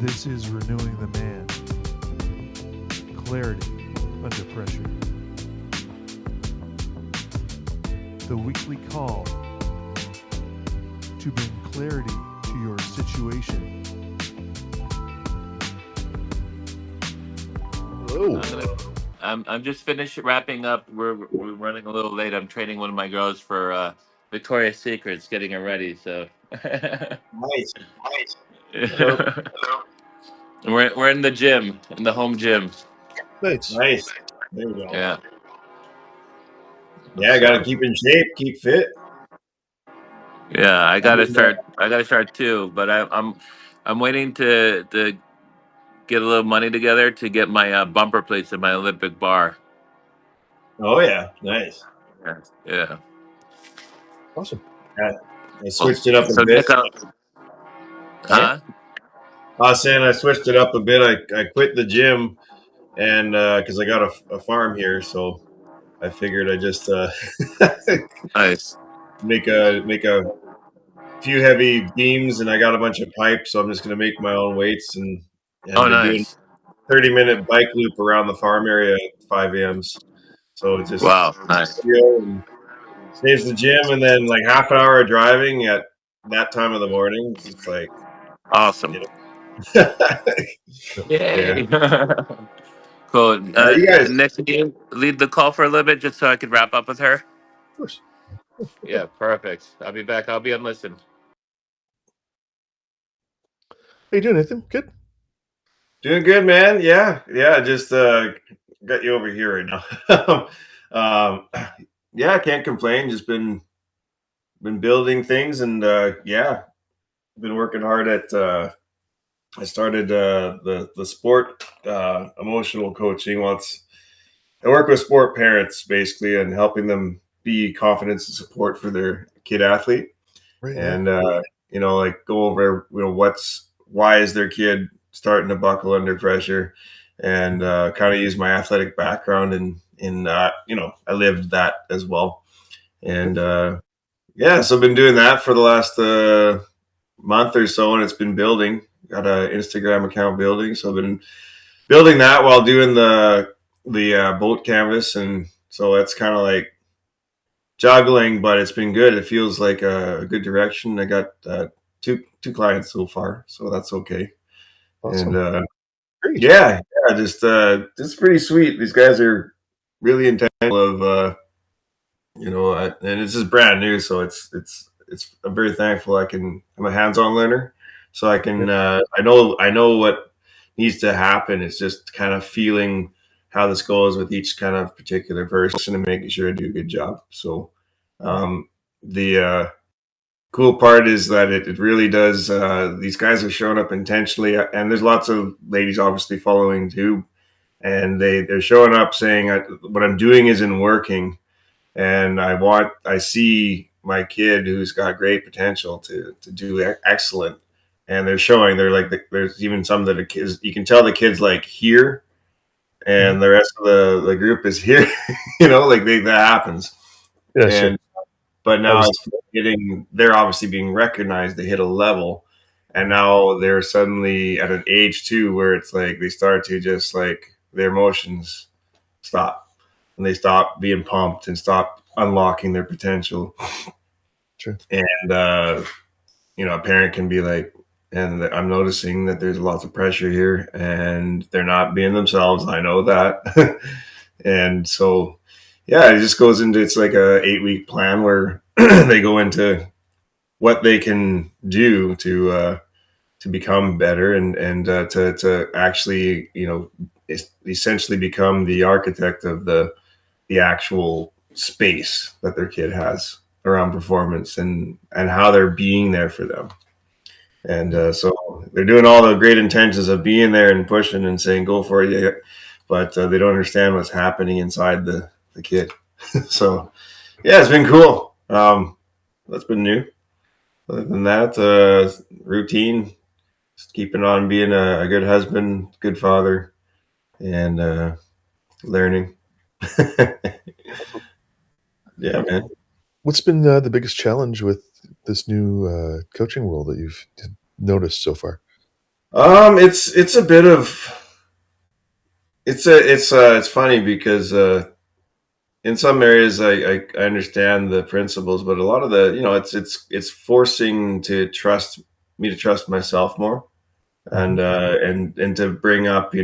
This is Renewing the Man. Clarity under pressure. The weekly call to bring clarity to your situation. Hello. I'm just finished wrapping up. We're running a little late. I'm training one of my girls for Victoria's Secrets, getting her ready. So Nice. Hello. we're in the gym, in the home gym. Nice. Nice. There we go. Yeah. Yeah, got to keep in shape, keep fit. Yeah, I gotta start. I gotta start too. But I'm waiting to get a little money together to get my bumper plates in my Olympic bar. Oh yeah, nice. Yeah. Awesome. I switched it up a So bit. check out. Huh? I was saying I switched it up a bit. I quit the gym and because I got a farm here, so I figured I just Nice. make a few heavy beams, and I got a bunch of pipes, so I'm just gonna make my own weights and Oh, been doing nice. 30-minute bike loop around the farm area at 5 a.m.s. So it's just Wow. Nice. and saves the gym, and then like half an hour of driving at that time of the morning. It's just like, Awesome. you know. Yeah. Yay. Cool. You guys, Nick, can you lead the call for a little bit just so I could wrap up with her? Of course. Yeah, perfect. I'll be back. I'll be on listen. How you doing, Nathan? Good? doing good, man. Yeah. Just got you over here right now. Yeah, can't complain. Just been building things, and been working hard at. I started the sport emotional coaching. I work with sport parents basically and helping them be confidence and support for their kid athlete, Right. and like go over why is their kid starting to buckle under pressure, and kind of use my athletic background in I lived that as well, and so I've been doing that for the last month or so, and it's been building. Got an Instagram account building, so I've been building that while doing the boat canvas, and so that's kind of like juggling, but it's been good. It feels like a good direction. I got two clients so far, so that's okay. Awesome. And Great. just pretty sweet. These guys are really intentional of and it's just brand new, so it's I'm very thankful. I'm a hands-on learner, so I can I know what needs to happen. It's just kind of feeling how this goes with each kind of particular person and making sure I do a good job. So the cool part is that it really does. These guys are showing up intentionally, and there's lots of ladies obviously following too, and they're showing up saying what I'm doing isn't working, and I see my kid who's got great potential to do excellent, and they're like there's even some that the kids, you can tell the kids like here, and the rest of the group is here. Like that happens. Yeah, And but now they're obviously being recognized. They hit a level, and now they're suddenly at an age too where it's like they start to just like their emotions stop, and they stop being pumped and stop unlocking their potential. Sure. And a parent can be like, and I'm noticing that there's lots of pressure here, and they're not being themselves. I know that. And so it just goes into, it's like a 8-week plan where they go into what they can do to become better, and to actually essentially become the architect of the actual space that their kid has around performance, and how they're being there for them. And so they're doing all the great intentions of being there and pushing and saying go for it, but they don't understand what's happening inside the kid. So it's been cool. That's been new. Other than that, routine, just keeping on being a good husband, good father, and learning. Yeah, man. What's been the biggest challenge with this new coaching role that you've noticed so far? It's a bit of it's funny because in some areas I understand the principles, but a lot of the it's forcing to trust me to trust myself more, and to bring up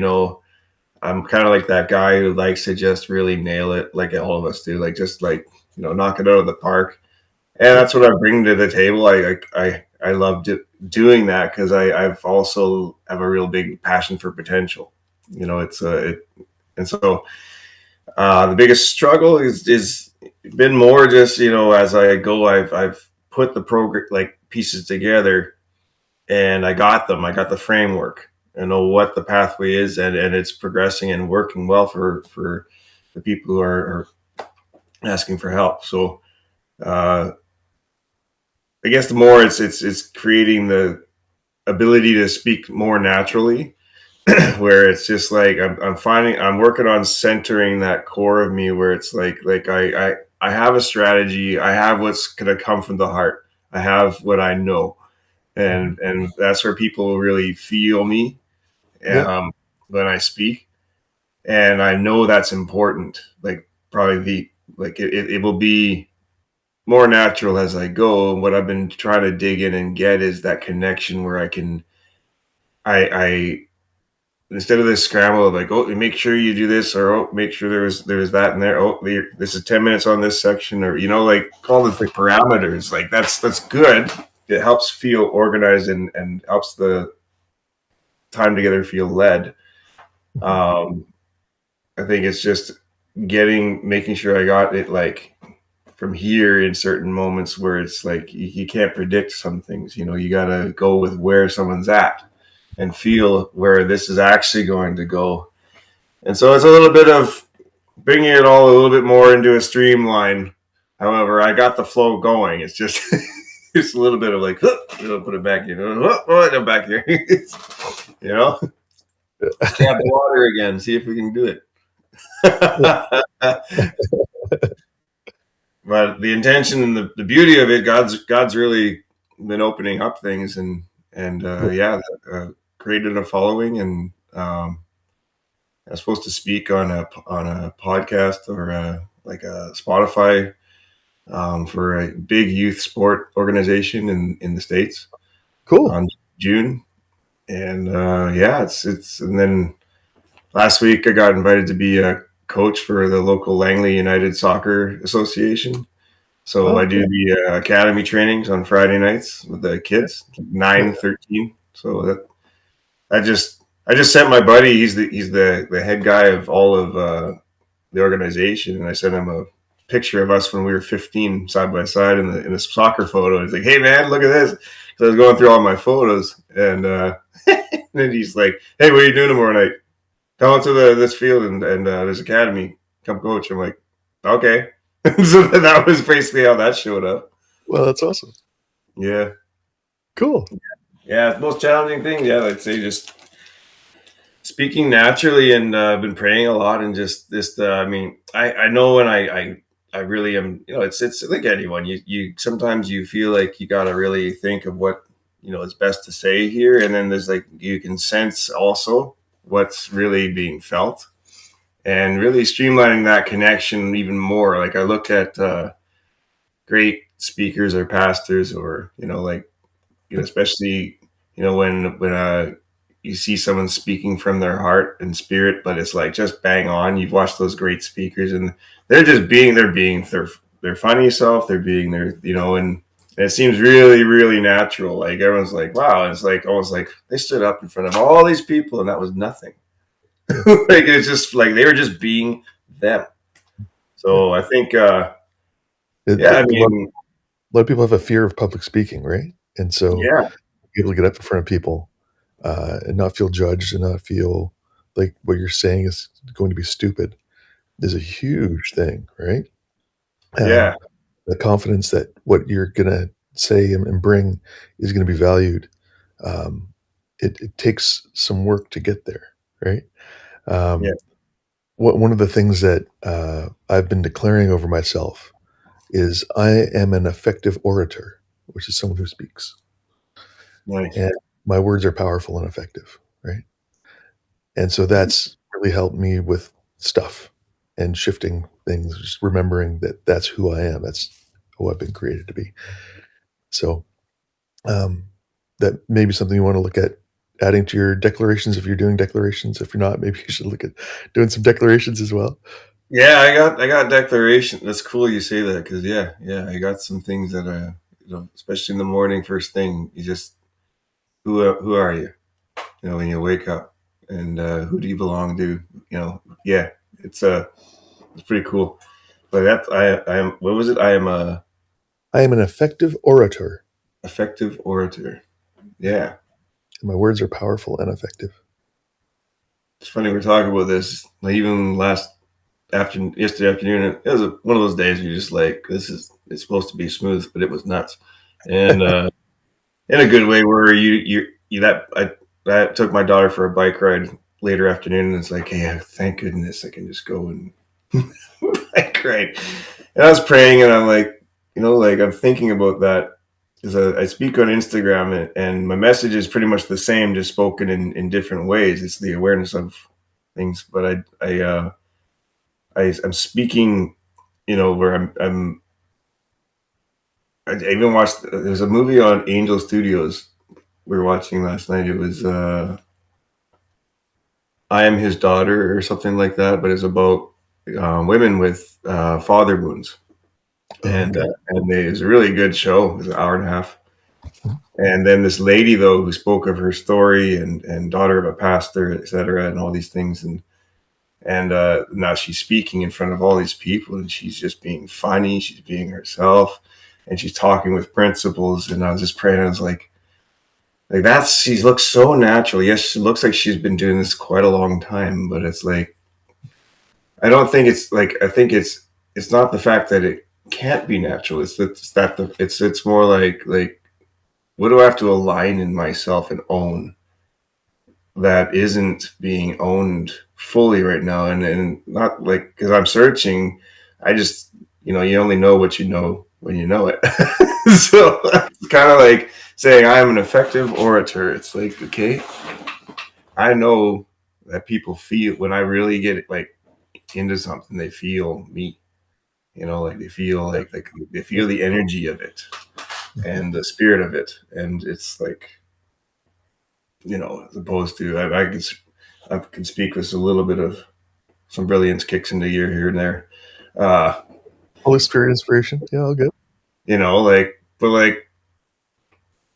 I'm kind of like that guy who likes to just really nail it, like all of us do, like just like knock it out of the park. And that's what I bring to the table. I love doing that because I've also have a real big passion for potential. And so the biggest struggle is been more just as I go, I've put the program like pieces together, and I got them. I got the framework. I know what the pathway is, and it's progressing and working well for the people who are asking for help. So. I guess the more it's creating the ability to speak more naturally, where it's just like I'm working on centering that core of me, where it's like I have a strategy, I have what's gonna come from the heart, I have what I know, and that's where people really feel me, when I speak, and I know that's important. Like probably it will be more natural as I go. What I've been trying to dig in and get is that connection where I instead of this scramble of like, oh, make sure you do this, or oh, make sure there's that in there. Oh, this is 10 minutes on this section, or like all the parameters. Like that's good. It helps feel organized and helps the time together feel led. I think it's just making sure I got it like from here in certain moments where it's like you can't predict some things. You got to go with where someone's at and feel where this is actually going to go. And so it's a little bit of bringing it all a little bit more into a streamline. However, I got the flow going. It's just it's a little bit of like, put it back, I'm back here. Grab the water again, see if we can do it. But the intention and the beauty of it, God's really been opening up things, and created a following, and I was supposed to speak on a podcast or like a Spotify for a big youth sport organization in the States. Cool. On June, and it's and then last week I got invited to be a coach for the local Langley United Soccer Association. So I do the academy trainings on Friday nights with the kids, 9, 13. So that I just sent my buddy. He's the head guy of all of the organization, and I sent him a picture of us when we were 15 side by side in a soccer photo. He's like, "Hey man, look at this." So I was going through all my photos, and then he's like, "Hey, what are you doing tomorrow night? Come out to this field and this academy. Come coach." I'm like, "Okay." So that was basically how that showed up. Well, that's awesome. Yeah. Cool. Yeah, the most challenging thing, I'd say just speaking naturally, and I've been praying a lot, and just this. I know when I really am. It's like anyone. You sometimes you feel like you got to really think of what is best to say here, and then there's like you can sense also what's really being felt, and really streamlining that connection even more. Like I look at great speakers or pastors, or especially when you see someone speaking from their heart and spirit, but it's like just bang on. You've watched those great speakers, and they're just being their funny self. They're being their and it seems really, really natural. Like everyone's like, wow. And it's like almost like they stood up in front of all these people, and that was nothing. Like it's just like they were just being them. So I think, a lot of people have a fear of public speaking, right? And so, be able to get up in front of people and not feel judged and not feel like what you're saying is going to be stupid is a huge thing, right? The confidence that what you're going to say and bring is going to be valued. It takes some work to get there, right? One of the things that I've been declaring over myself is I am an effective orator, which is someone who speaks. Nice. And my words are powerful and effective, right? And so that's really helped me with stuff and shifting things, just remembering that that's who I am. That's who I've been created to be. So, that may be something you wanna look at adding to your declarations if you're doing declarations. If you're not, maybe you should look at doing some declarations as well. Yeah, I got declaration. That's cool you say that because yeah, I got some things that especially in the morning, first thing, you just who are you? When you wake up, and who do you belong to? Yeah, it's pretty cool. But I am what was it? I am a I am an effective orator. effective orator. Yeah, And my words are powerful and effective. it's funny we're talking about this. Like even yesterday afternoon, it was one of those days where you're just like, it's supposed to be smooth, but it was nuts, and in a good way. Where I took my daughter for a bike ride later afternoon, and it's like, hey, thank goodness I can just go and bike ride. And I was praying, and I'm like, I'm thinking about that because I speak on Instagram, and my message is pretty much the same, just spoken in different ways. It's the awareness of things, but I'm speaking, where I even watched. There's a movie on Angel Studios we were watching last night. It was I Am His Daughter or something like that, but it's about women with father wounds, and it's a really good show. It was an hour and a half. And then this lady, though, who spoke of her story and daughter of a pastor, etc., and all these things, and now she's speaking in front of all these people, and she's just being funny. She's being herself, and she's talking with principles. And I was just praying. I was like she looks so natural. Yes, she looks like she's been doing this quite a long time, but it's like I don't think it's like I think it's not the fact that it can't be natural. It's more like what do I have to align in myself and own that isn't being owned fully right now, and not like because I'm searching. I just you only know what you know when you know it. So it's kind of like saying I'm an effective orator. It's like, okay, I know that people feel when I really get like into something, they feel me. Like they feel like they feel the energy of it and the spirit of it, and it's like as opposed to I can speak with a little bit of some brilliance kicks into gear here and there. Holy Spirit inspiration, yeah, all good.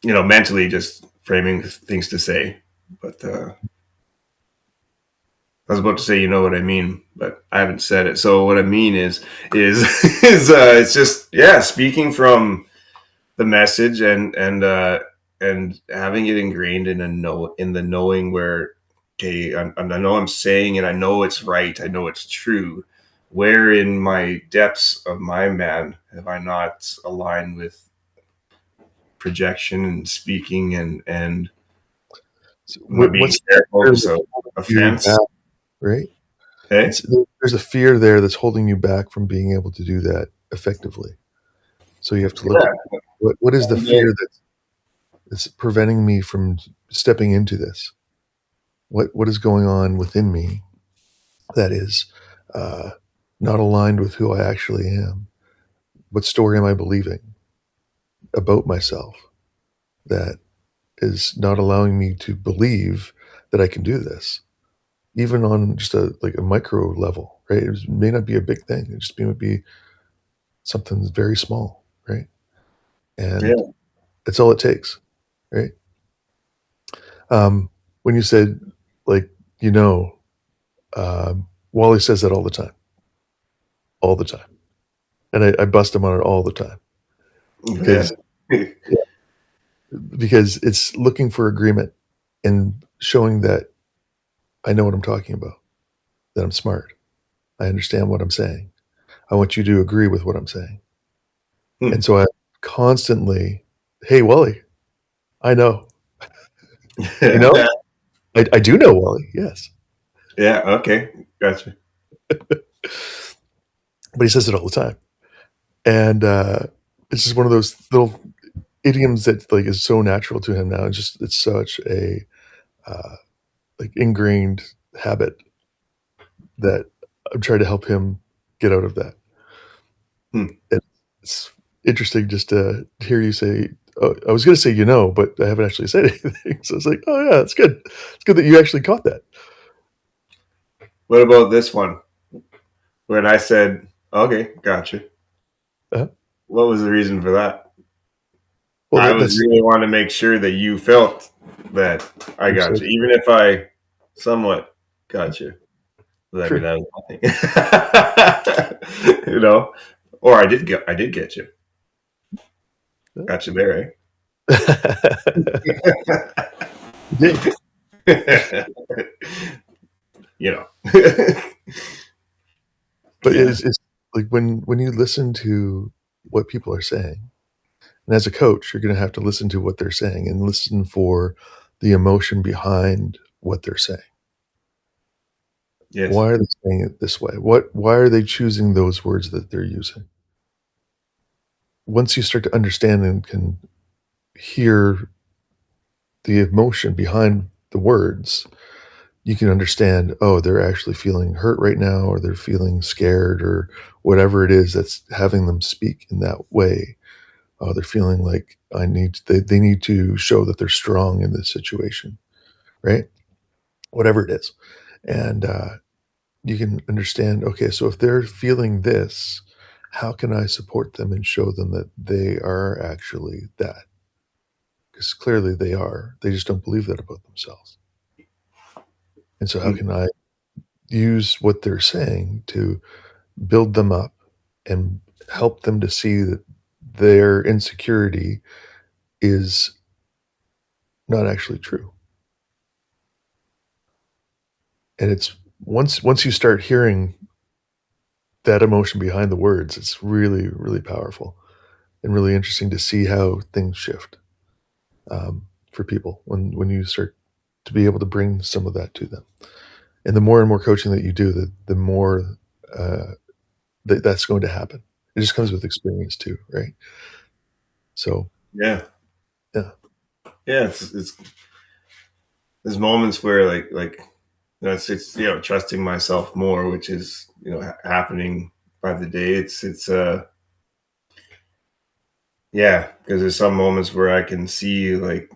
Mentally just framing things to say, but I was about to say, you know what I mean, but I haven't said it. So what I mean is it's just speaking from the message and having it ingrained in the knowing where, okay, I know I'm saying it, I know it's right, I know it's true. Where in my depths of my man have I not aligned with projection and speaking and what's offense, right? Okay. There's a fear there that's holding you back from being able to do that effectively. So you have to look at what is the fear that's preventing me from stepping into this? What is going on within me that is not aligned with who I actually am? What story am I believing about myself that is not allowing me to believe that I can do this, even on just a micro level, right? It may not be a big thing. It just might be something very small, right? And that's all it takes, right? When you said, Wally says that all the time. And I bust him on it all the time. Because it's looking for agreement and showing that I know what I'm talking about, that I'm smart. I understand what I'm saying. I want you to agree with what I'm saying. And so I constantly, hey, Wally, I know. I do know Wally, yes. Yeah, okay, gotcha. But he says it all the time. And it's just one of those little idioms that like is so natural to him now. It's such a like ingrained habit that I'm trying to help him get out of that. It's interesting just to hear you say, oh, I was going to say, but I haven't actually said anything. So it's like, oh yeah, it's good. It's good that you actually caught that. What about this one? When I said, okay, gotcha. What was the reason for that? Well, I was really wanting to make sure that you felt that I got you, even if I somewhat got you. I mean, that was nothing. Or I did get you. Got you there, eh? But it's like when you listen to what people are saying, and as a coach, you're going to have to listen to what they're saying and listen for the emotion behind what they're saying. Yes. Why are they saying it this way? Why are they choosing those words that they're using? Once you start to understand and can hear the emotion behind the words, you can understand, oh, they're actually feeling hurt right now, or they're feeling scared, or whatever it is that's having them speak in that way. They're feeling like they need to show that they're strong in this situation, right? Whatever it is. And you can understand, okay, so if they're feeling this, how can I support them and show them that they are actually that? Because clearly they are. They just don't believe that about themselves. And so how can I use what they're saying to build them up and help them to see that their insecurity is not actually true? And it's once you start hearing that emotion behind the words, it's really, really powerful and really interesting to see how things shift for people when you start to be able to bring some of that to them. And the more and more coaching that you do, the more that's going to happen. It just comes with experience too, right? So yeah. It's there's moments where like it's trusting myself more, which is happening by the day. It's because there's some moments where I can see like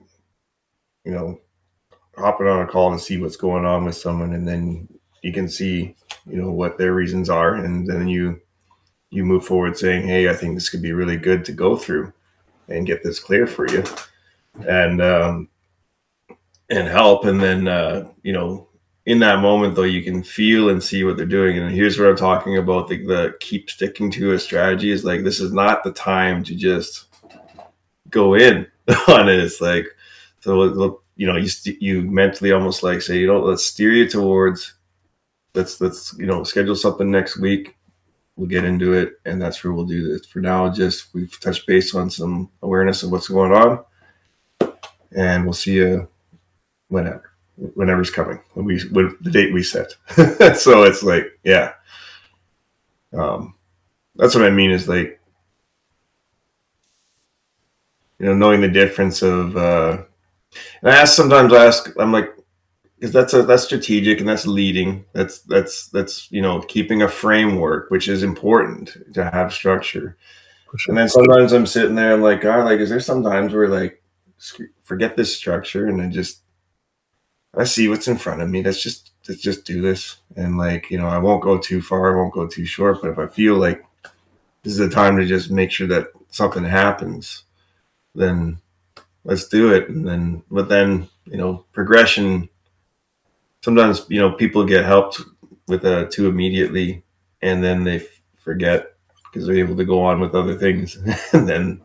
hopping on a call and see what's going on with someone, and then you can see what their reasons are, and then you move forward saying, hey, I think this could be really good to go through and get this clear for you, and help. And then in that moment though, you can feel and see what they're doing. And here's what I'm talking about, the keep sticking to a strategy is like, this is not the time to just go in on it. It's like, so you mentally almost like say, let's steer you towards, let's schedule something next week, we'll get into it, and that's where we'll do this. For now, just we've touched base on some awareness of what's going on, and we'll see you whenever's coming, when the date we set. So it's like, that's what I mean is like, knowing the difference of, and sometimes I ask, I'm like, because that's strategic and that's leading. That's keeping a framework, which is important to have structure. Sure. And then sometimes I'm sitting there and like, God, like, is there some times where like, forget this structure and I see what's in front of me. Let's just do this. And like, I won't go too far, I won't go too short, but if I feel like this is the time to just make sure that something happens, then let's do it. But then, progression, sometimes, people get helped with too immediately, and then they forget because they're able to go on with other things. And then,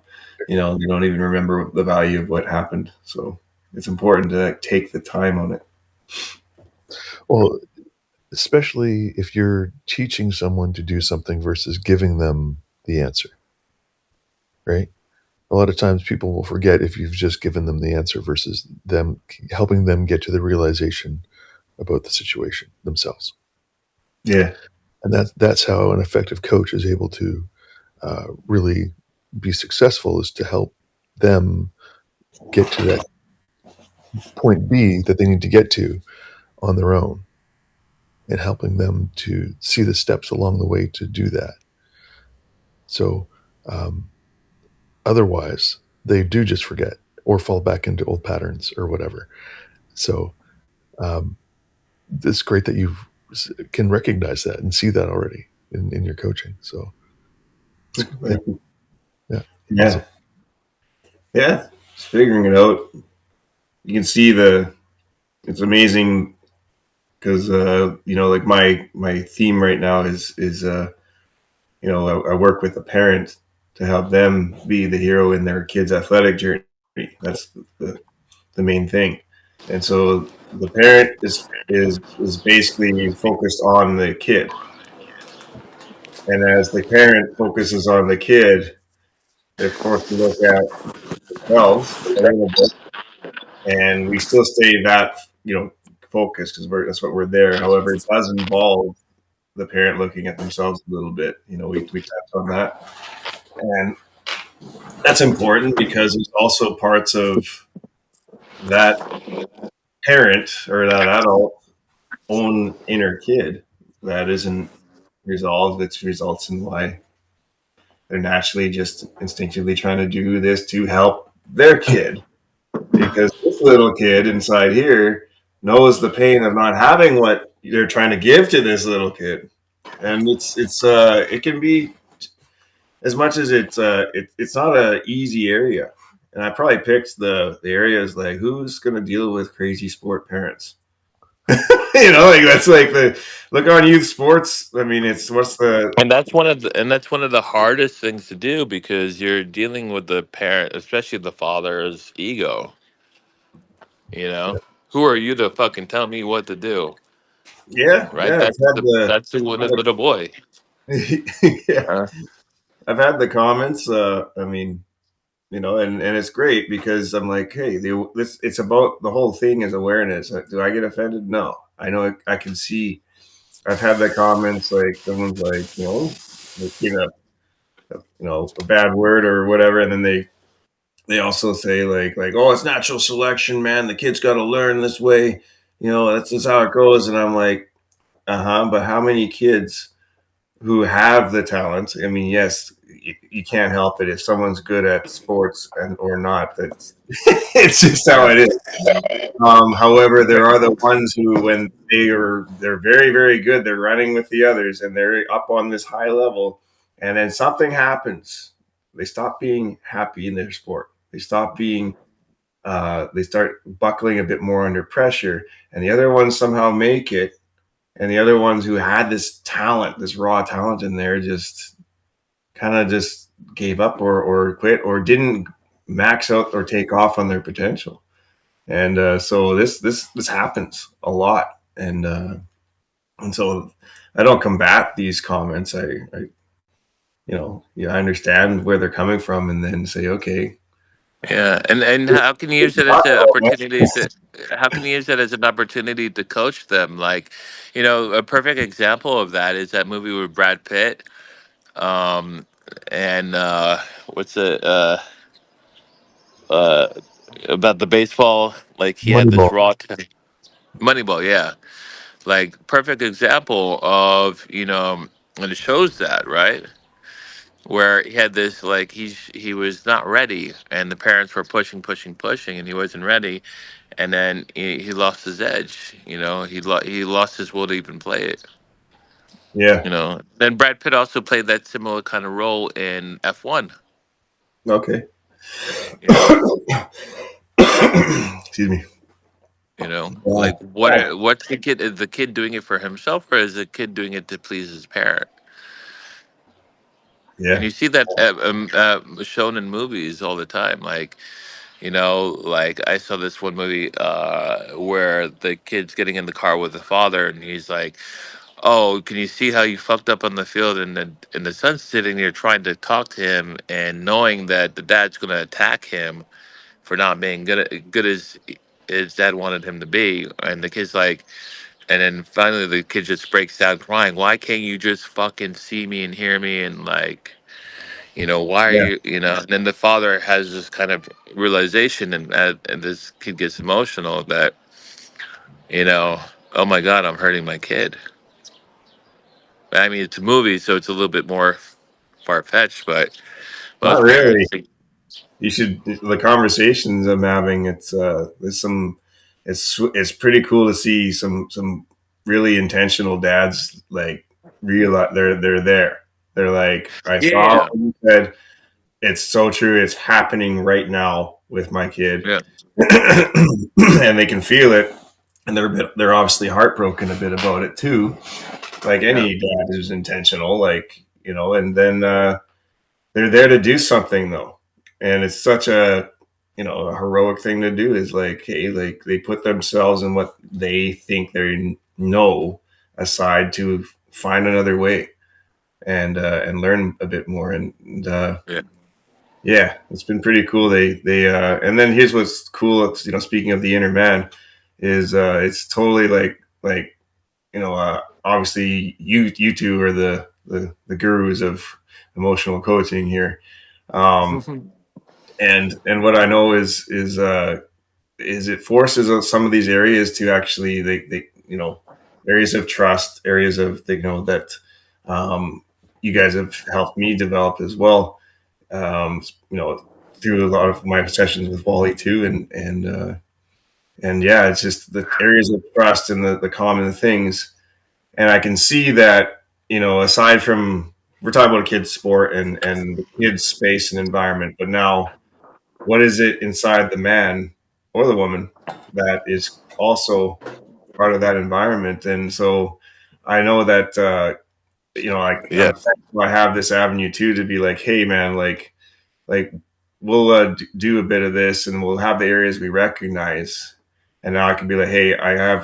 they don't even remember the value of what happened. So it's important to take the time on it. Well, especially if you're teaching someone to do something versus giving them the answer, right? A lot of times people will forget if you've just given them the answer versus them helping them get to the realization about the situation themselves. Yeah. And that's how an effective coach is able to really be successful, is to help them get to that point B that they need to get to on their own, and helping them to see the steps along the way to do that. So otherwise, they do just forget or fall back into old patterns or whatever. So it's great that you can recognize that and see that already in your coaching. So yeah. Just figuring it out. You can see it's amazing because like my theme right now is I work with a parent to help them be the hero in their kid's athletic journey. That's the main thing. And so the parent is basically focused on the kid. And as the parent focuses on the kid, they're forced to look at themselves a little bit. And we still stay that, focused because that's what we're there. However, it does involve the parent looking at themselves a little bit. We tapped on that. And that's important because there's also parts of that parent or that adult own inner kid that isn't resolved, which results in why they're naturally just instinctively trying to do this to help their kid. Because this little kid inside here knows the pain of not having what they're trying to give to this little kid. And it can be, as much as it's not an easy area. And I probably picked the areas like who's going to deal with crazy sport parents. That's like the look on youth sports. I mean, it's and that's one of the hardest things to do because you're dealing with the parent, especially the father's ego. Who are you to fucking tell me what to do? Yeah, Right? yeah. That's the little boy. Yeah, I've had the comments. I mean, and it's great because I'm like, hey, it's about the whole thing is awareness. Do I get offended? No, I know I can see. I've had the comments like someone's like, a bad word or whatever, and then they also say like, oh, it's natural selection, man. The kid's got to learn this way. That's just how it goes. And I'm like, but how many kids who have the talent? I mean, yes, you can't help it if someone's good at sports or not. That's it's just how it is. However, there are the ones who, when they're very, very good, they're running with the others and they're up on this high level, and then something happens. They stop being happy in their sport. They stop being. They start buckling a bit more under pressure, and the other ones somehow make it. And the other ones who had this talent, this raw talent in there, just kind of just gave up or quit or didn't max out or take off on their potential. And so this happens a lot. And so I don't combat these comments. I understand where they're coming from and then say, okay. Yeah, and how can you use it as an opportunity to? How can you use that as an opportunity to coach them? Like, a perfect example of that is that movie with Brad Pitt, and what's it uh, about the baseball? Like he had this Moneyball. Moneyball, yeah, like perfect example of and it shows that, right? Where he had this, like, he was not ready and the parents were pushing and he wasn't ready, and then he lost his edge. He lost his will to even play it. Yeah. Then Brad Pitt also played that similar kind of role in F1. Okay. Excuse me. Like what's the kid? Is the kid doing it for himself, or is the kid doing it to please his parent? Yeah. And you see that shown in movies all the time. Like, like I saw this one movie where the kid's getting in the car with the father, and he's like, "Oh, can you see how you fucked up on the field?" And the son's sitting there trying to talk to him, and knowing that the dad's going to attack him for not being good as his dad wanted him to be. And the kid's like, and then finally the kid just breaks down crying. Why can't you just fucking see me and hear me and like. Why are Yeah. you, and then the father has this kind of realization, and this kid gets emotional that, oh my God, I'm hurting my kid. I mean, it's a movie, so it's a little bit more far fetched, but Not most really. parents, You should the conversations I'm having. There's some. It's pretty cool to see some really intentional dads like realize they're there. They're like, I saw yeah, what you said. It's so true. It's happening right now with my kid, yeah, and they can feel it. And they're obviously heartbroken a bit about it too, like yeah, any dad who's intentional, like and then they're there to do something though, and it's such a heroic thing to do. Is like, hey, like they put themselves and what they think they know aside to find another way and learn a bit more and yeah, yeah, it's been pretty cool. They and then here's what's cool. It's, speaking of the inner man, is it's totally like obviously you two are the gurus of emotional coaching here, um, and what I know is it forces some of these areas to actually they areas of trust, areas of that you guys have helped me develop as well, um, you know through a lot of my sessions with Wally too, and yeah, it's just the areas of trust and the common things. And I can see that, aside from we're talking about a kid's sport and the kid's space and environment, but now what is it inside the man or the woman that is also part of that environment? And so I know that, yeah, I'm thankful I have this avenue too to be like, hey man, like we'll do a bit of this and we'll have the areas we recognize. And now I can be like, hey, I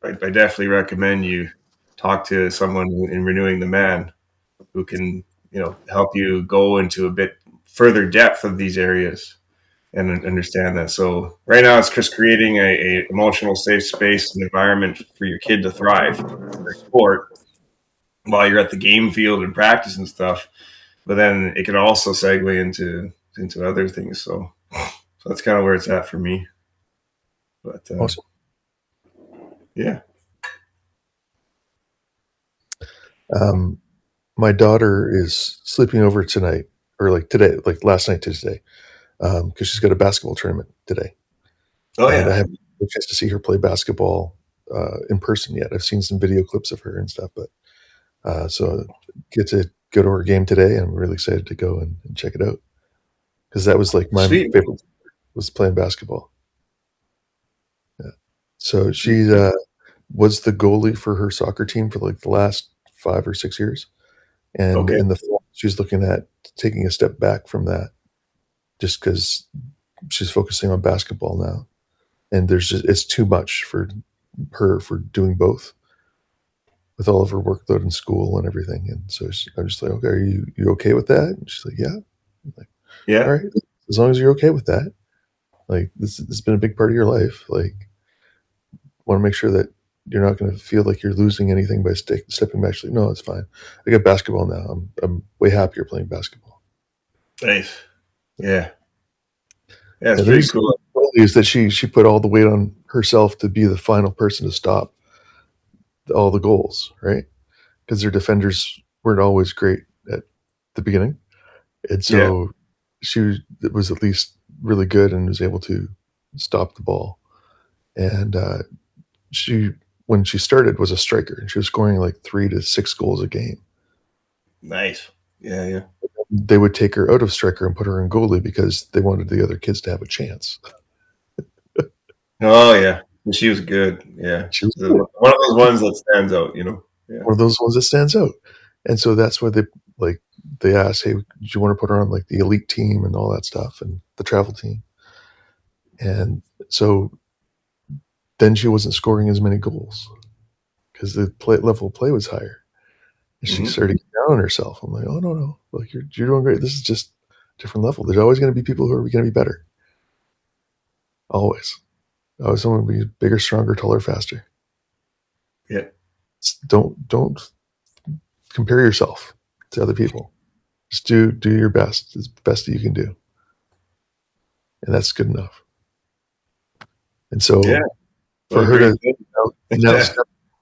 definitely recommend you talk to someone in Renewing the Man who can, help you go into a bit further depth of these areas and understand that. So right now it's just creating a emotional safe space and environment for your kid to thrive in their sport while you're at the game field and practice and stuff. But then it can also segue into other things. So that's kind of where it's at for me. But Awesome. yeah. My daughter is sleeping over tonight, or like today, like last night to today, because she's got a basketball tournament today. Oh And yeah. I haven't had a chance to see her play basketball in person yet. I've seen some video clips of her and stuff, but so get to go to her game today. I'm really excited to go and check it out, because that was like my Sweet. favorite was playing basketball. Yeah. So she was the goalie for her soccer team for like the last 5 or 6 years. And Okay. in the fall, she's looking at taking a step back from that just because she's focusing on basketball now. And it's too much for her for doing both with all of her workload in school and everything. And so I'm just like, okay, are you okay with that? And she's like, yeah. I'm like, Yeah. all right, as long as you're okay with that. Like this has been a big part of your life. Like, want to make sure that you're not going to feel like you're losing anything by stepping back. She's like, no, it's fine. I got basketball now. I'm way happier playing basketball. Nice. Yeah. Yeah, it's And pretty cool. Is that she put all the weight on herself to be the final person to stop all the goals, right? Because their defenders weren't always great at the beginning, and so she was at least really good and was able to stop the ball. And she, when she started, was a striker, and she was scoring like 3 to 6 goals a game. Nice. Yeah, yeah. They would take her out of striker and put her in goalie because they wanted the other kids to have a chance. Oh yeah, she was good. Yeah, She was one of those ones that stands out. Yeah. One of those ones that stands out. And so that's why they asked, hey, do you want to put her on like the elite team and all that stuff and the travel team? And so then she wasn't scoring as many goals because the level of play was higher. And she started getting down on herself. I'm like, oh no, like you're doing great. This is just a different level. There's always going to be people who are going to be better. Always someone will be bigger, stronger, taller, faster. Yeah. Don't compare yourself to other people. Just do your best. It's the best that you can do. And that's good enough. And so for her to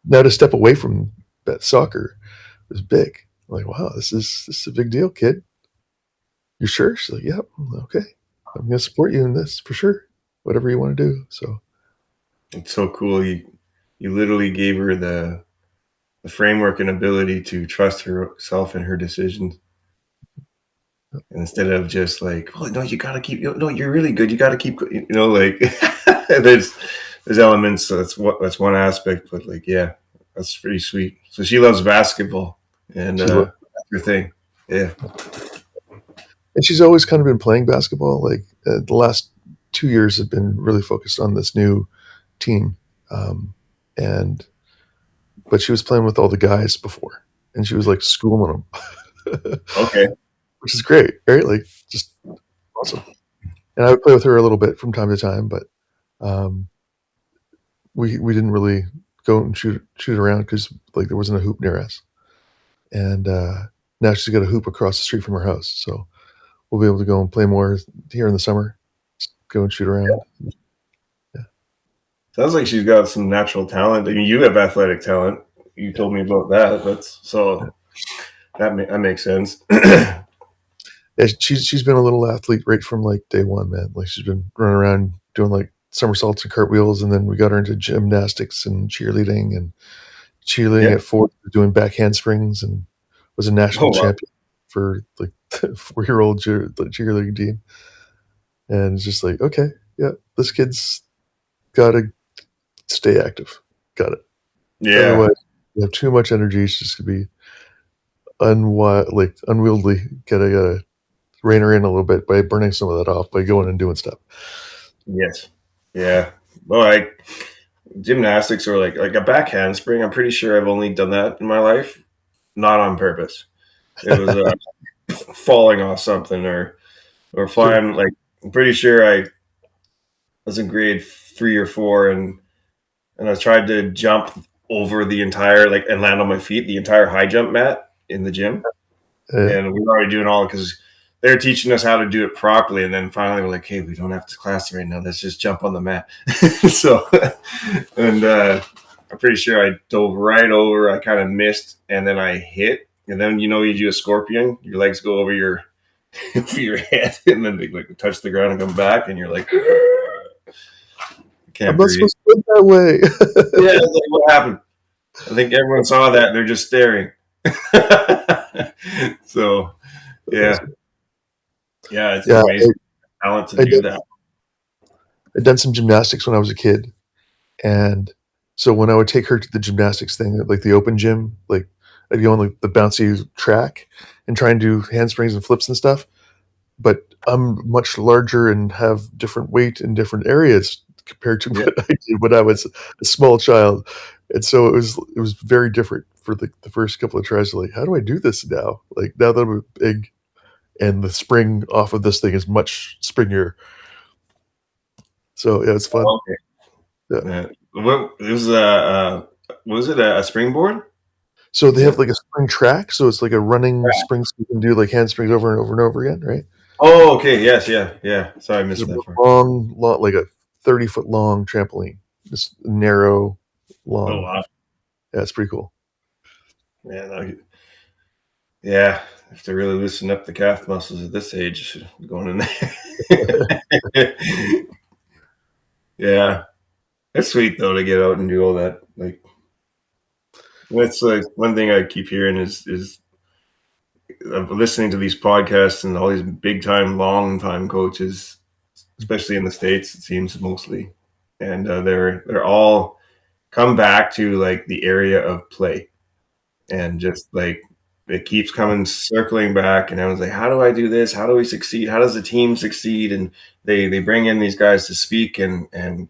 now to step away from that soccer is big. I'm like, wow, this is a big deal, kid. You sure? She's like, yep. Okay. I'm gonna support you in this for sure. Whatever you want to do. So it's so cool. You literally gave her the framework and ability to trust herself and her decisions. Instead of just like, oh no, you gotta keep. No, you're really good. You gotta keep. Like there's elements. So that's one aspect. But like, yeah, that's pretty sweet. So she loves basketball, and that's her thing. Yeah. And she's always kind of been playing basketball. Like the last 2 years have been really focused on this new team, but she was playing with all the guys before, and she was like schooling them. Okay. Which is great, right? Like, just awesome. And I would play with her a little bit from time to time, but we didn't really go and shoot around because like there wasn't a hoop near us. And now she's got a hoop across the street from her house, so we'll be able to go and play more here in the summer. Just go and shoot around. Yeah. Sounds like she's got some natural talent. I mean, you have athletic talent. You told me about that. That makes sense. Yeah, she's been a little athlete right from like day one, man. Like she's been running around doing like somersaults and cartwheels, and then we got her into gymnastics and cheerleading at 4, doing back handsprings, and was a national champion for like the 4-year-old cheerleading team. And it's just like, okay, yeah, this kid's got to stay active. Got it. Yeah. Otherwise, you have too much energy. It's just gonna be unwieldy. Gotta rein her in a little bit by burning some of that off by going and doing stuff. Yes. Yeah. Well, like gymnastics or like a back handspring, I'm pretty sure I've only done that in my life, not on purpose. It was falling off something or flying. Like I'm pretty sure I was in grade 3 or 4 and I tried to jump over the entire and land on my feet, the entire high jump mat in the gym. And we were already doing all because they're teaching us how to do it properly. And then finally we're like, hey, we don't have to class right now. Let's just jump on the mat. So, and I'm pretty sure I dove right over. I kind of missed and then I hit. And then, you do a scorpion. Your legs go over your head and then they touch the ground and come back. And you're like, I'm not supposed to go that way. Yeah, like, what happened? I think everyone saw that and they're just staring. So, yeah. Yeah, it's amazing talent to do that. I'd done some gymnastics when I was a kid. And so when I would take her to the gymnastics thing, like the open gym, like I'd go on like the bouncy track and try and do handsprings and flips and stuff. But I'm much larger and have different weight in different areas compared to what I did when I was a small child. And so it was very different for the first couple of tries. Like, how do I do this now? Like now that I'm big and the spring off of this thing is much springier. So yeah, it's fun. Okay. Yeah. What was it a springboard? So they have like a spring track, so it's like a running spring, so you can do like handsprings over and over and over again, right? Oh, okay, yes, yeah. Sorry, I missed that. Long, like a 30-foot long trampoline, just narrow, long. Oh wow, yeah, it's pretty cool. Yeah, if they really loosen up the calf muscles at this age, going in there. Yeah, it's sweet though to get out and do all that. Like, that's like one thing I keep hearing is I'm listening to these podcasts and all these big time, long time coaches, especially in the States, it seems mostly, and they're all come back to like the area of play, and just like it keeps coming circling back, and I was like, how do I do this? How do we succeed? How does the team succeed? And they bring in these guys to speak and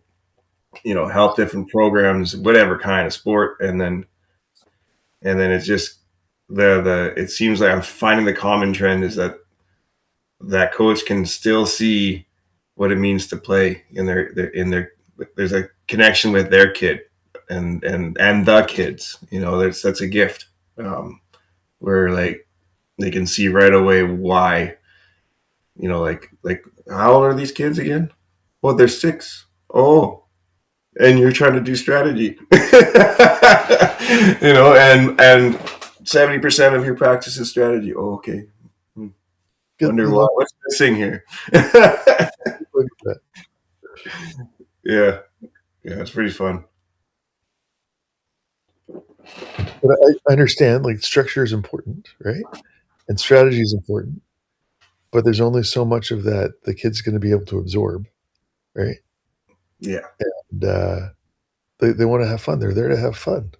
help different programs, whatever kind of sport, and then it's just it seems like I'm finding the common trend is that coach can still see what it means to play in their there's a connection with their kid and the kids, that's a gift. Where like they can see right away why, like how old are these kids again? Well, they're 6. Oh, and you're trying to do strategy. And 70% of your practice is strategy. Oh, okay. Wonder what's missing here. Yeah, it's pretty fun. But I understand, like, structure is important, right? And strategy is important, but there's only so much of that the kid's gonna be able to absorb, right? Yeah. And, they wanna have fun. They're there to have fun.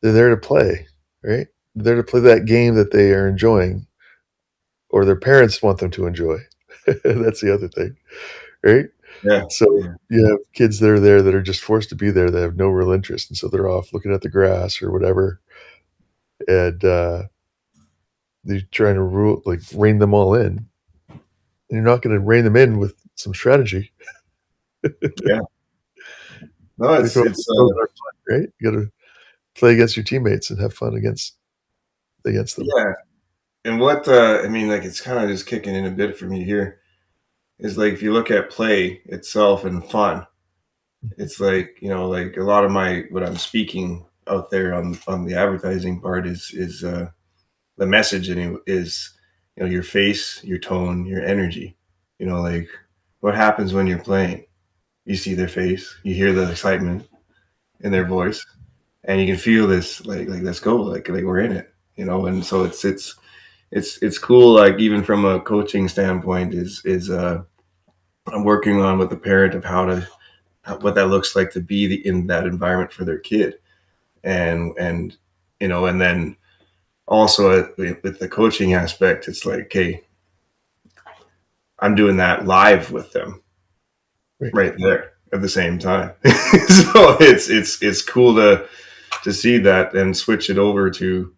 They're there to play, right? They're there to play that game that they are enjoying or their parents want them to enjoy. That's the other thing, right? Yeah. So, you have kids that are there that are just forced to be there that have no real interest, and so they're off looking at the grass or whatever, and, you're trying to rein them all in. And you're not gonna rein them in with some strategy. Yeah. No, it's right? You gotta play against your teammates and have fun against them. Yeah. And what, like, it's kinda just kicking in a bit for me here, is, like, if you look at play itself and fun, it's like, like, a lot of what I'm speaking out there on the advertising part is, the message is, your face, your tone, your energy. Like, what happens when you're playing? You see their face, you hear the excitement in their voice, and you can feel this, like let's go, like we're in it, and so it's cool, like, even from a coaching standpoint, is I'm working on with the parent of what that looks like to be in that environment for their kid, and and then also with the coaching aspect, it's like, okay, I'm doing that live with them right there at the same time. So it's cool to see that and switch it over to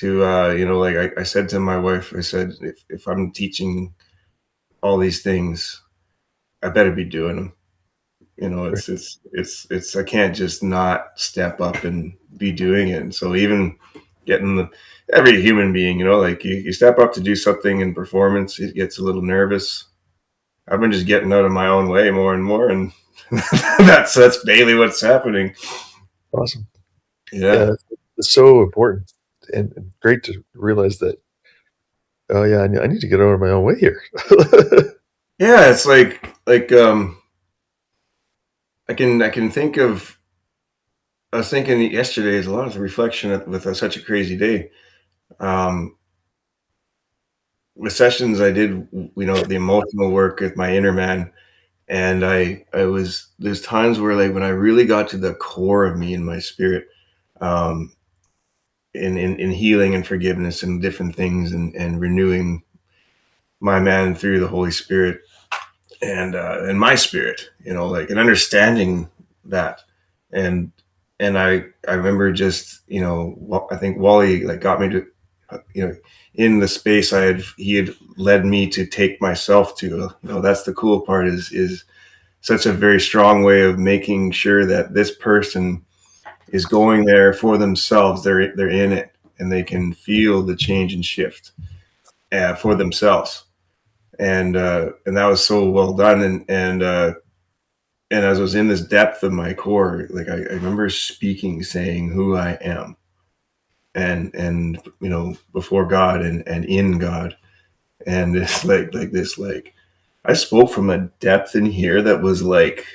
like I said to my wife, I said, if I'm teaching all these things, I better be doing them. It's I can't just not step up and be doing it. And so even getting every human being, like you step up to do something in performance, it gets a little nervous. I've been just getting out of my own way more and more, and that's daily what's happening. Awesome. Yeah. It's so important and great to realize that, oh yeah, I need to get out of my own way here. Yeah, it's like I can think of. I was thinking yesterday is a lot of reflection with such a crazy day. With sessions I did, the emotional work with my inner man, and there's times where, like, when I really got to the core of me and my spirit, in healing and forgiveness and different things, and renewing my man through the Holy Spirit and my spirit, like, and understanding that, and I remember just, I think Wally, like, got me to, in the space he had led me to take myself to, that's the cool part, is such a very strong way of making sure that this person is going there for themselves. They're in it, and they can feel the change and shift for themselves. And that was so well done. And as I was in this depth of my core, like, I remember saying who I am, and before God and in God, and it's like this, like, I spoke from a depth in here that was like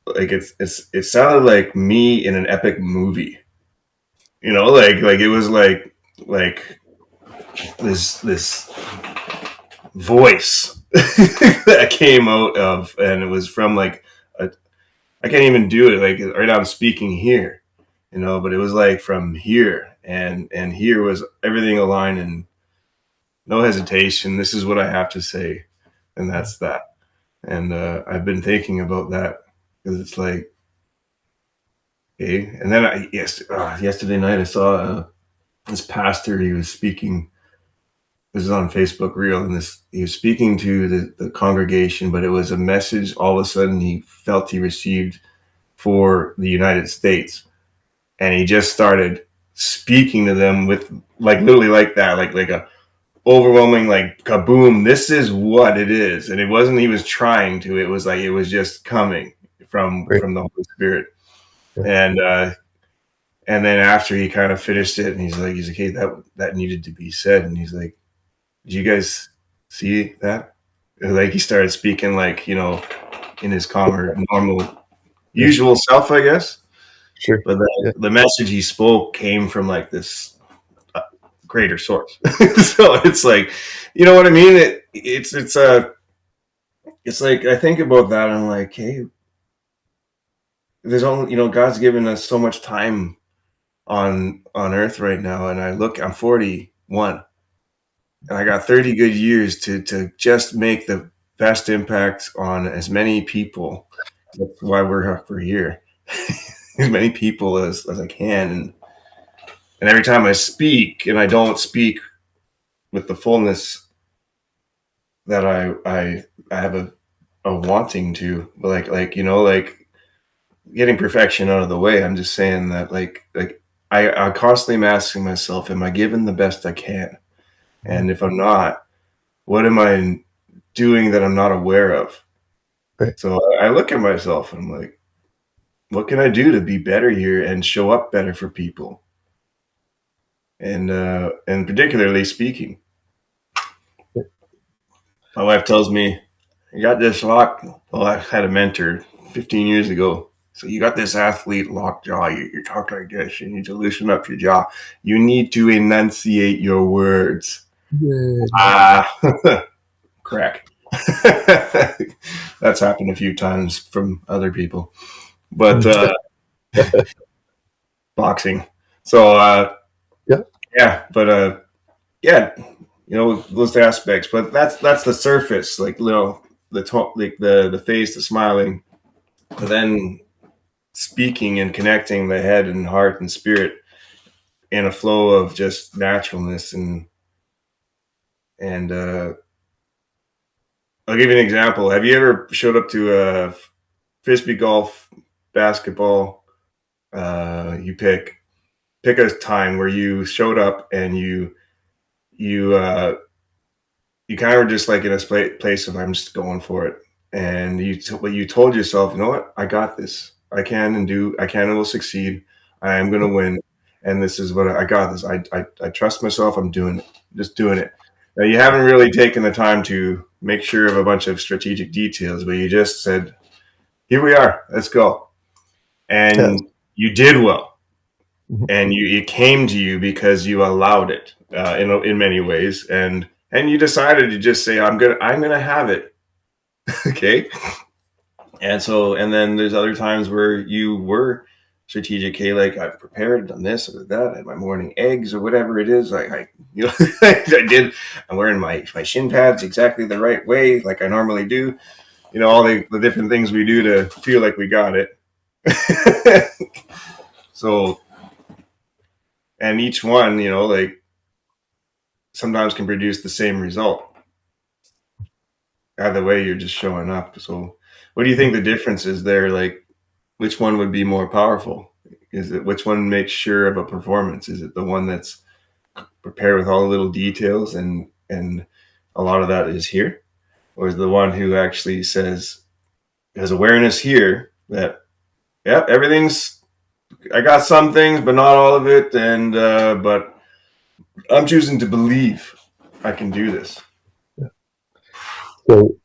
it sounded like me in an epic movie, like it was like this voice that came out of, and it was from, like, I can't even do it, like, right now I'm speaking here, but it was like from here, and here was everything aligned, and no hesitation. This is what I have to say, and that's that. And I've been thinking about that, because it's like, okay. And then yesterday night I saw this pastor. He was speaking. This is on Facebook Reel, and he was speaking to the congregation, but it was a message all of a sudden he felt he received for the United States, and he just started speaking to them with like literally like that, like a overwhelming like kaboom. This is what it is, and it wasn't he was trying to. It was like it was just coming from Right. the Holy Spirit, Yeah. and then after he kind of finished it, and he's like, hey, that needed to be said, and he's like, did you guys see that? And like he started speaking like, you know, in his calmer, normal, usual self, I guess. Sure. But the message he spoke came from like this greater source. So it's like, you know what I mean? It's like I think about that and I'm like, hey, there's only, you know, God's given us so much time on earth right now, and I'm 41 and I got 30 good years to just make the best impact on as many people. That's why we're here. As many people as I can, and every time I speak, and I don't speak with the fullness that I have a wanting to, like you know, like getting perfection out of the way. I'm just saying that like I constantly am asking myself, am I giving the best I can? And if I'm not, what am I doing that I'm not aware of? Right. So I look at myself and I'm like, what can I do to be better here and show up better for people? And particularly speaking. My wife tells me, you got this lock. Well, I had a mentor 15 years ago. So you got this athlete locked jaw. You talk like this. You need to loosen up your jaw. You need to enunciate your words. Crack. That's happened a few times from other people. But boxing. So yeah, but yeah, you know, those aspects. But that's the surface, like, you know, the talk, like the face, the smiling, but then speaking and connecting the head and heart and spirit in a flow of just naturalness. And I'll give you an example. Have you ever showed up to a frisbee golf, basketball? You pick a time where you showed up and you kind of were just like in a place of I'm just going for it, and you told yourself, you know what, I got this. I can and will succeed. I am going to win, and this is what I got. This I trust myself. I'm doing it. Just doing it. Now you haven't really taken the time to make sure of a bunch of strategic details, but you just said, "Here we are. Let's go," and you did well, and it came to you because you allowed it in many ways, and you decided to just say, I'm gonna have it. Okay. And then there's other times where you were strategic. Hey, like I've prepared, done this or that, I had my morning eggs or whatever it is. I you know, I did. I'm wearing my shin pads exactly the right way, like I normally do. You know, all the different things we do to feel like we got it. So, and each one, you know, like sometimes can produce the same result. Either way, you're just showing up. So what do you think the difference is there? Like, which one would be more powerful? Is it which one makes sure of a performance? Is it the one that's prepared with all the little details and a lot of that is here? Or is the one who actually says, has awareness here that, yeah, everything's, I got some things, but not all of it. And, but I'm choosing to believe I can do this. So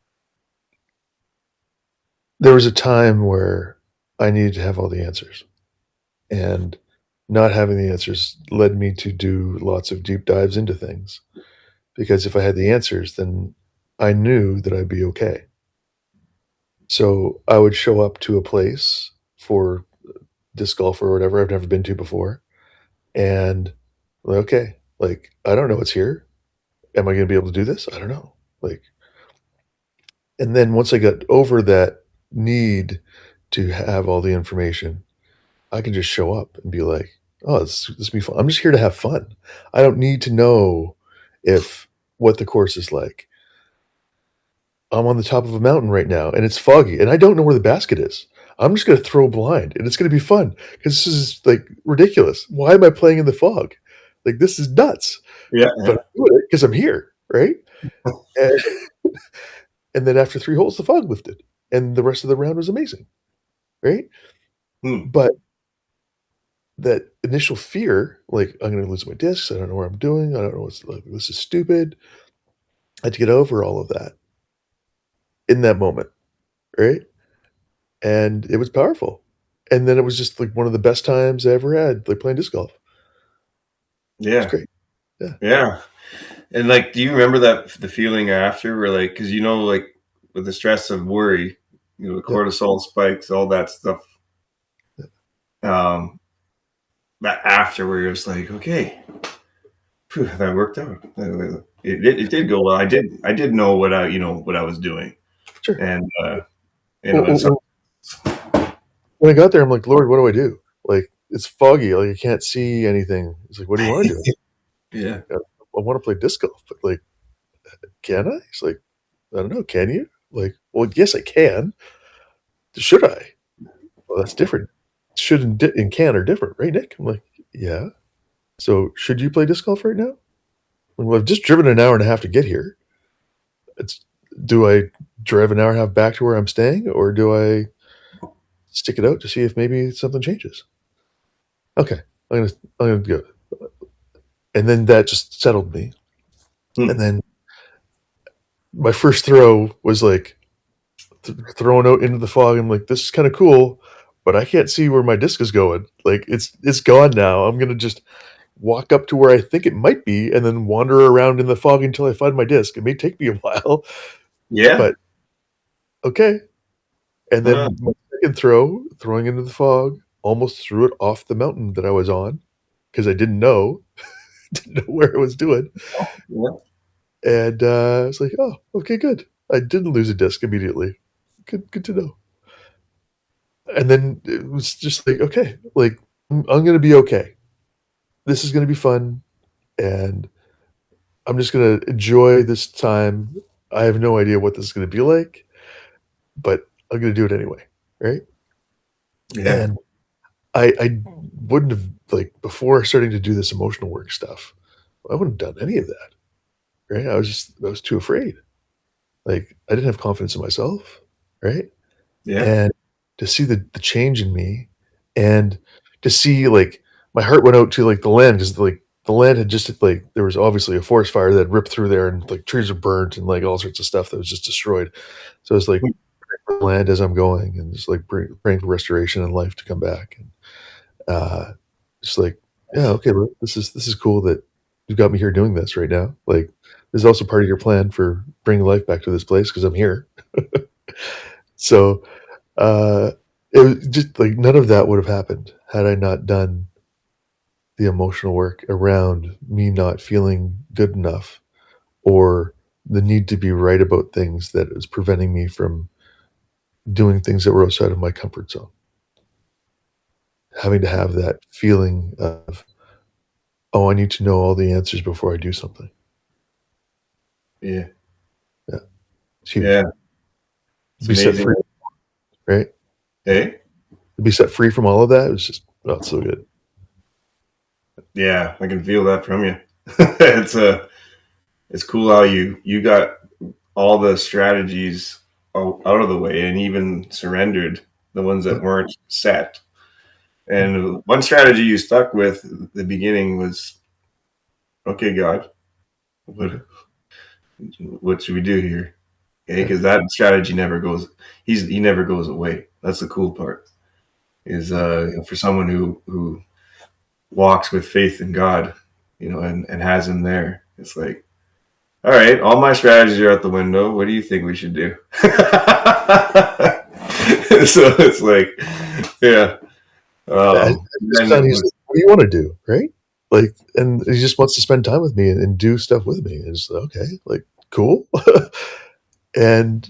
there was a time where I needed to have all the answers, and not having the answers led me to do lots of deep dives into things, because if I had the answers, then I knew that I'd be okay. So I would show up to a place for disc golf or whatever I've never been to before, and okay, like, I don't know what's here. Am I gonna be able to do this? I don't know. Like, and then once I got over that need to have all the information, I can just show up and be like, "Oh, this will be fun. I'm just here to have fun. I don't need to know what the course is like. I'm on the top of a mountain right now, and it's foggy, and I don't know where the basket is. I'm just gonna throw blind, and it's gonna be fun because this is, like, ridiculous. Why am I playing in the fog? Like, this is nuts, Yeah, but yeah. I'm doing it 'cause I'm here, right? And and then after 3 holes, the fog lifted, and the rest of the round was amazing, right? Hmm. But that initial fear, like, "I'm gonna lose my discs, I don't know what I'm doing, I don't know what's like, this is stupid." I had to get over all of that in that moment, right? And it was powerful. And then it was just, like, one of the best times I ever had, like, playing disc golf. It's Yeah. great. Yeah. Yeah. And, like, do you remember that the feeling after where, like, because like, with the stress of worry, the Yeah. cortisol spikes, all that stuff, Yeah. um, that after where you're just like, "Okay, phew, that worked out." It did go well. I did know what I was doing, Sure. and, Well and well so well, when I got there, I'm like, "Lord, what do I do?" Like, it's foggy, like, I can't see anything. He's like, "What do you wanna do?" Yeah. "I I wanna play disc golf, but, like, can I?" He's like, "I don't know, can you?" Like, "Well, yes, I can. Should I?" "Well, that's different. Should and can are different, right, Nick?" I'm like, "Yeah. So, should you play disc golf right now?" "Well, I've just driven an hour and a half to get here. It's do I drive an hour and a half back to where I'm staying, or do I stick it out to see if maybe something changes?" "Okay. I'm gonna I'm gonna go." And then that just settled me. Hmm. And then my first throw was, like, thrown out into the fog. I'm like, "This is kinda cool, but I can't see where my disc is going. Like, it's gone now. I'm gonna just walk up to where I think it might be and then wander around in the fog until I find my disc. It may take me a while, Yeah. but okay." And Uh, then my second throw, throwing into the fog, almost threw it off the mountain that I was on because I didn't know didn't know where I was doing, yeah. and, I was like, "Oh, okay, good. I didn't lose a disc immediately. Good to know." And then it was just like, "Okay, like, I'm gonna be okay. This is gonna be fun, and I'm just gonna enjoy this time. I have no idea what this is gonna be like, but I'm gonna do it anyway." Right? Yeah. And I wouldn't have like, before starting to do this emotional work stuff, I wouldn't have done any of that, right? I was too afraid. Like, I didn't have confidence in myself, right? Yeah. And to see the change in me and to see, like, my heart went out to, like, the land because like, the land had just like there was obviously a forest fire that ripped through there and, like, trees were burnt and, like, all sorts of stuff that was just destroyed. So it's like, land as I'm going and just, like, praying for restoration and life to come back, and, uh, just like, "Yeah, okay, Lord, this is cool that you got me here doing this right now, like, this is also part of your plan for bringing life back to this place because 'cause I'm here." So, uh, it was just like, none of that would have happened had I not done the emotional work around me not feeling good enough or the need to be right about things that is preventing me from doing things that were outside of my comfort zone. Having to have that feeling of, "Oh, I need to know all the answers before I do something." Yeah. Yeah, it's huge. Yeah. To It's be set amazing. free, right? Hey? To be set free from all of that was just, oh, it's so good. Yeah, I can feel that from you. It's cool how you got all the strategies out of the way and even surrendered the ones Yeah, that weren't set. And one strategy you stuck with at the beginning was, okay, God, what okay, what should we do here? Okay, yeah, because that strategy never goes. He never goes away. That's the cool part. Is for someone who walks with faith in God, and has Him there. It's like, all right, all my strategies are out the window. What do you think we should do? So it's like, yeah. and his Then son, it he's was, like, "What do you wanna do?" Right? Like, and he just wants to spend time with me and do stuff with me, and it's like, "Okay, like, cool." And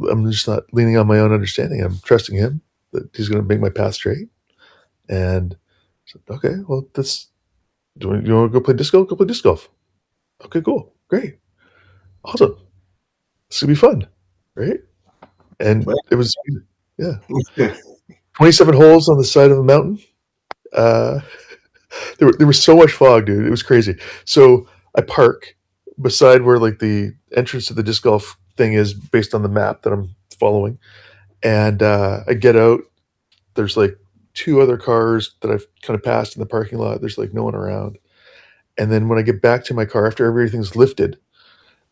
I'm just not leaning on my own understanding, I'm trusting him that he's gonna make my path straight, and I said, "Okay, well, that's do you wanna go play disc golf? Go play disc golf." "Okay, cool, great, awesome, this gonna be fun." Right? And it was yeah. 27 holes on the side of a mountain. Uh, there was so much fog, dude. It was crazy. So I park beside where like the entrance to the disc golf thing is based on the map that I'm following. And I get out. There's like two other cars that I've kind of passed in the parking lot. There's like no one around. And then when I get back to my car after everything's lifted,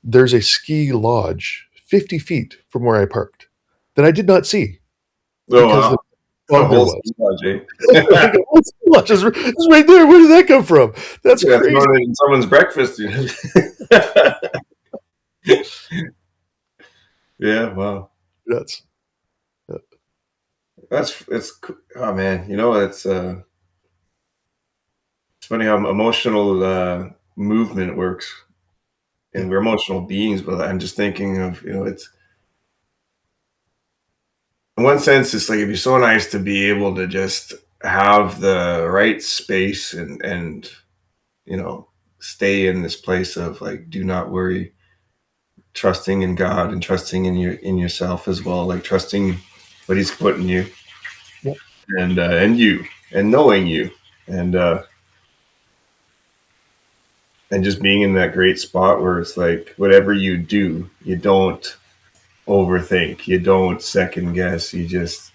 there's a ski lodge 50 feet from where I parked that I did not see because the fog there was. Like, oh, ski lodge is right there. Where did that come from? That's crazy. In someone's breakfast. Yeah, wow. Nuts. It's oh man, you know, it's funny how emotional movement works, and we're emotional beings. But I'm just thinking of, you know, it's in one sense, it's like it'd be so nice to be able to just have the right space and you know, stay in this place of like, do not worry, trusting in God and trusting in yourself as well, like trusting what He's put in you. Yep. And you, and knowing you, and just being in that great spot where it's like whatever you do, you don't overthink, you don't second guess, you just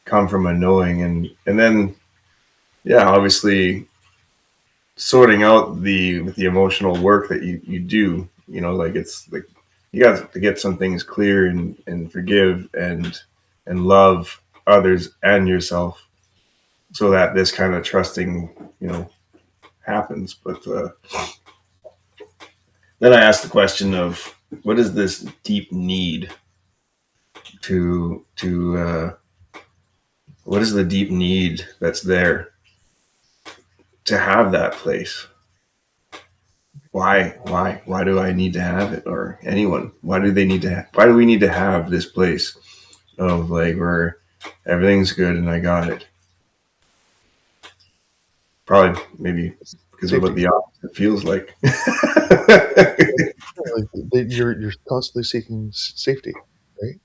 come from a knowing, and then yeah, obviously sorting out the emotional work that you do, you know, like it's like you got to get some things clear and forgive and love others and yourself, so that this kind of trusting, you know, happens. But then I asked the question of what is this deep need to what is the deep need that's there to have that place? Why do I need to have it, or anyone? Why do we need to have this place of like where everything's good and I got it? Probably maybe because of what the opposite feels like. You're constantly seeking safety, right?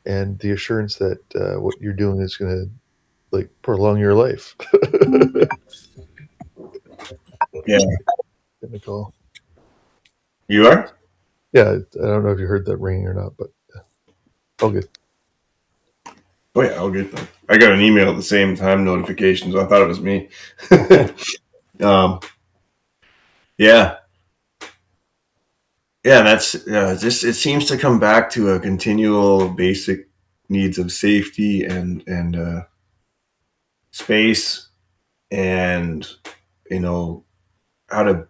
And the assurance that what you're doing is going to like prolong your life. Yeah. Getting a call. You are? Yeah, I don't know if you heard that ringing or not, but all good. Oh yeah, all good. I got an email at the same time notification, so I thought it was me. Yeah. Yeah, that's just it seems to come back to a continual basic needs of safety and space, and you know, how to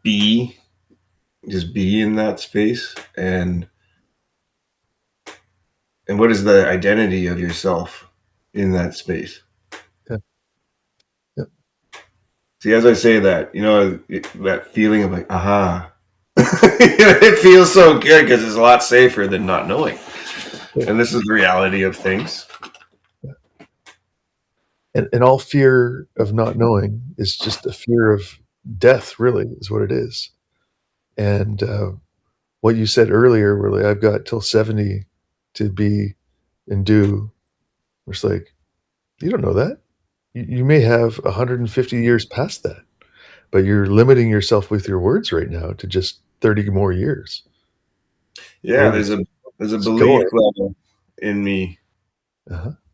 just be in that space, and what is the identity of yourself in that space. Yeah. See, as I say that, you know, that feeling of like, aha. It feels so good because it's a lot safer than not knowing. And this is the reality of things. And all fear of not knowing is just a fear of death, really, is what it is. And what you said earlier, really, I've got till 70 to be and do. It's like, you don't know that. You may have 150 years past that, but you're limiting yourself with your words right now to just 30 more years. Yeah, there's a belief level in me,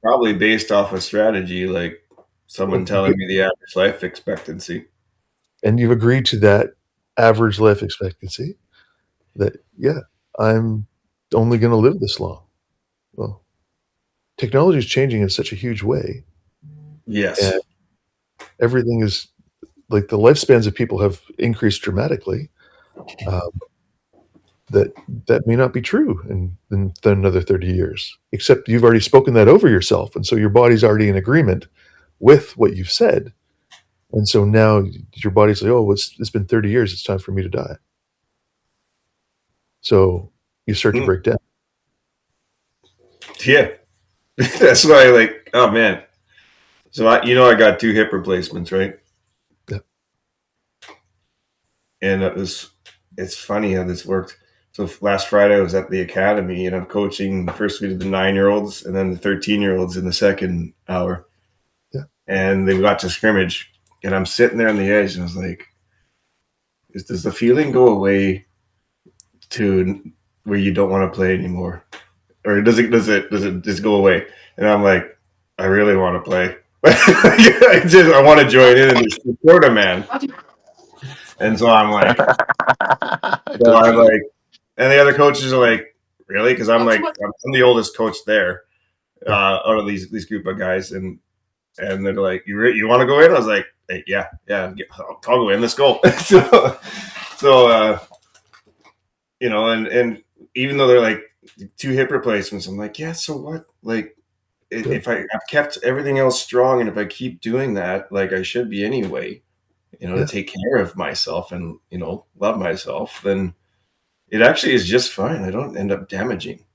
probably based off a strategy, like someone telling me the average life expectancy. And you've agreed to that average life expectancy, that, yeah, I'm only going to live this long. Well, technology is changing in such a huge way. Yes. And everything is like the lifespans of people have increased dramatically. That may not be true in another 30 years, except you've already spoken that over yourself. And so your body's already in agreement with what you've said. And so now your body's like, oh, it's been 30 years. It's time for me to die. So you start to break down. Yeah. That's why, like, oh man. So I got 2 hip replacements, right? Yeah. And it's funny how this worked. So last Friday I was at the academy and I'm coaching. First we did the 9-year-olds and then the 13-year-olds in the second hour. Yeah. And they got to scrimmage and I'm sitting there on the edge and I was like, does the feeling go away to where you don't want to play anymore? Or does it just go away? And I'm like, I really want to play. I want to join in and support a man. And so I'm like, and the other coaches are like, really? Because I'm the oldest coach there out of these group of guys, and they're like, you want to go in? I was like, hey, yeah, I'll go in. Let's go. so and even though they're like 2 hip replacements, I'm like, yeah, so what? Like, if I've kept everything else strong, and if I keep doing that, like I should be anyway, to take care of myself and love myself, then it actually is just fine. I don't end up damaging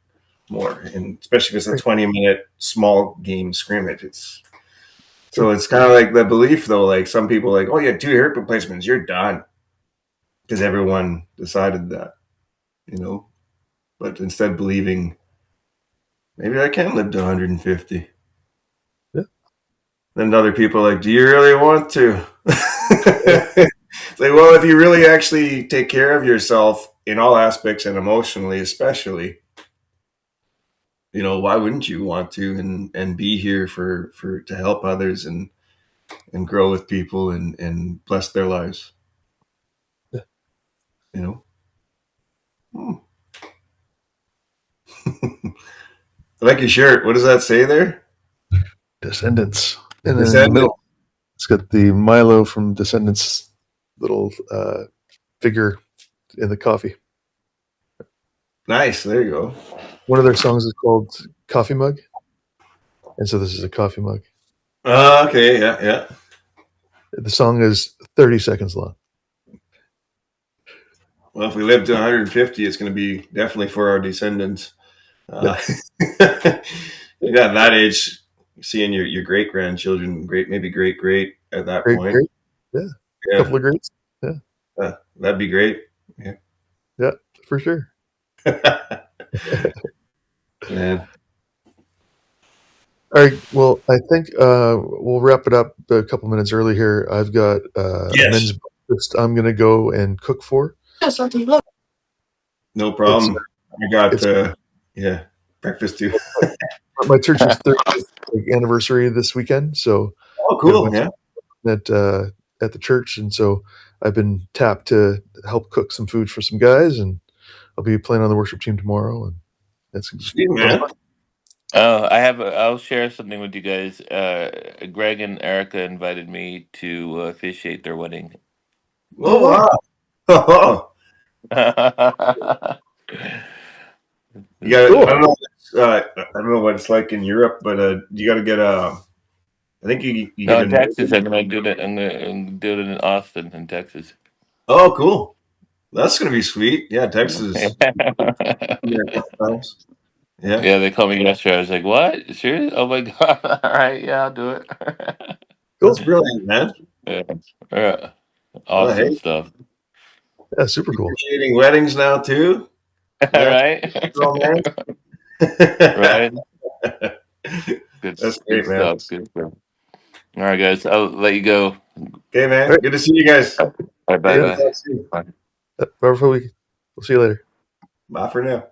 more, and especially if it's a 20-minute small game scrimmage. It's kind of like the belief, though. Like some people, like, oh, you had 2 hip replacements, you're done, because everyone decided that, But instead, believing maybe I can live to 150. Yeah. Then other people are like, do you really want to? It's like, well, if you really actually take care of yourself in all aspects and emotionally, especially, why wouldn't you want to and be here for to help others and grow with people and bless their lives? Yeah. I like your shirt. What does that say there? Descendants. And then in the middle, it's got the Milo from Descendants little figure in the coffee. Nice. There you go. One of their songs is called Coffee Mug. And so this is a coffee mug. Okay. Yeah. The song is 30 seconds long. Well, if we live to 150, it's going to be definitely for our descendants. You got that age, seeing your great grandchildren, maybe great at that point. Great. Yeah. A couple of greats. Yeah. That'd be great. Yeah. Yeah, for sure. Man. All right. Well, I think we'll wrap it up a couple minutes early here. I've got men's breakfast I'm going to go and cook for. No problem. I got breakfast too. My church's 30th anniversary this weekend, so cool. Yeah. At the church, and so I've been tapped to help cook some food for some guys, and I'll be playing on the worship team tomorrow, and that's sweet, man. I'll share something with you guys. Greg and Erica invited me to officiate their wedding. Oh wow! You got. Cool. I don't know what it's like in Europe, but you got to get I think you no, in Texas. I'm gonna do it in Austin, in Texas. Oh, cool! That's gonna be sweet. Yeah, Texas. Yeah, they called me yesterday. I was like, "What? Serious? Oh my god! All right, yeah, I'll do it." That's brilliant, man. Yeah. Awesome stuff. Yeah, super cool. Officiating weddings now too. Right. Right. Good stuff. Good stuff. All right, guys. I'll let you go. Okay, man. Good to see you guys. All right, bye. Have a wonderful week. We'll see you later. Bye for now.